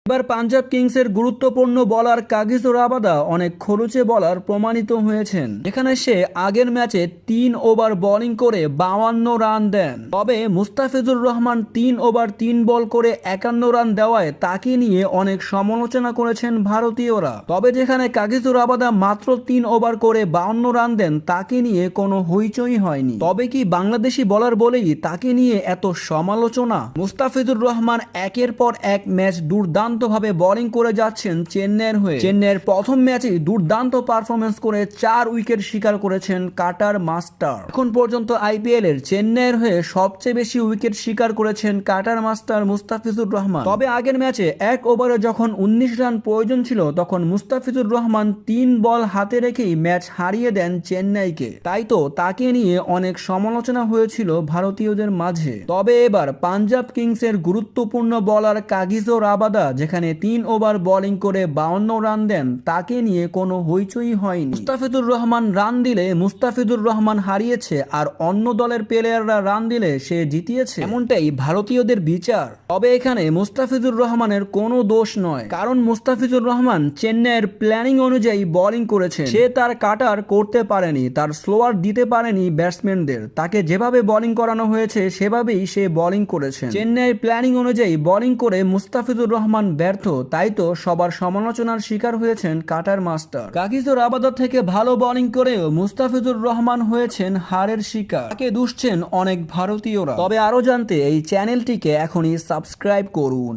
এবার পাঞ্জাব কিংসের গুরুত্বপূর্ণ বলার কাগিসো রাবাদা অনেক খরুচে বলার প্রমাণিত হয়েছেন, যেখানে সে আগের ম্যাচে 3 ওভার বোলিং করে 52 রান দেন। তবে মুস্তাফিজুর রহমান 3 ওভার 3 বল করে 51 রান দেওয়ায় তাকে নিয়ে অনেক সমালোচনা করেছেন ভারতীয়রা। তবে যেখানে কাগিসো রাবাদা মাত্র 3 ওভার করে 52 রান দেন, তাকে নিয়ে কোনো হইচই হয়নি। তবে কি বাংলাদেশি বলার বলেই তাকে নিয়ে এত সমালোচনা? মুস্তাফিজুর রহমান একের পর এক ম্যাচ দুর্দান্তভাবে বোলিং করে যাচ্ছেন চেন্নাইয়ের হয়ে। চেন্নাইয়ের প্রথম ম্যাচেই দুর্দান্ত পারফরমেন্স করে 4 উইকেট শিকার করেছেন কাটার মাস্টার। এখন পর্যন্ত আইপিএল এর চেন্নাইয়ের হয়ে সবচেয়ে বেশি উইকেট শিকার করেছেন কাটার মাস্টার মুস্তাফিজুর রহমান। তবে আগের ম্যাচে 1 ওভারে যখন 19 রান প্রয়োজন ছিল, তখন মুস্তাফিজুর রহমান 3 বল হাতে রেখেই ম্যাচ হারিয়ে দেন চেন্নাইকে। তাই তো তাকে নিয়ে অনেক সমালোচনা হয়েছিল ভারতীয়দের মাঝে। তবে এবার পাঞ্জাব কিংসের গুরুত্বপূর্ণ বলার কাগিসো রাবাদা যেখানে 3 ওভার বোলিং করে 52 রান দেন, তাকে নিয়ে কোনো হইচই হয়নি। মুস্তাফিজুর রহমান রান দিলে মুস্তাফিজুর রহমান হারিয়েছে, আর অন্য দলের প্লেয়াররা রান দিলে সে জিতিয়েছে, এমনটাই ভারতীয়দের বিচার। তবে এখানে মুস্তাফিজুর রহমানের কোনো দোষ নয়, কারণ মুস্তাফিজুর রহমান চেন্নাইয়ের প্ল্যানিং অনুযায়ী বোলিং করেছে। সে তার কাটার করতে পারেনি, তার স্লোয়ার দিতে পারেনি ব্যাটসম্যানদের। তাকে যেভাবে বোলিং করানো হয়েছে সেভাবেই সে বোলিং করেছে। চেন্নাইয়ের প্ল্যানিং অনুযায়ী বোলিং করে মুস্তাফিজুর রহমান ব্যর্থ, তাই তো সবার সমালোচনার শিকার হয়েছেন কাটার মাস্টার। কাগিসো রাবাদা থেকে ভালো বোলিং করেও মুস্তাফিজুর রহমান হয়েছেন হারের শিকার। তাকে দুষছেন অনেক ভারতীয়রা। তবে আরো জানতে এই চ্যানেলটিকে এখনই সাবস্ক্রাইব করুন।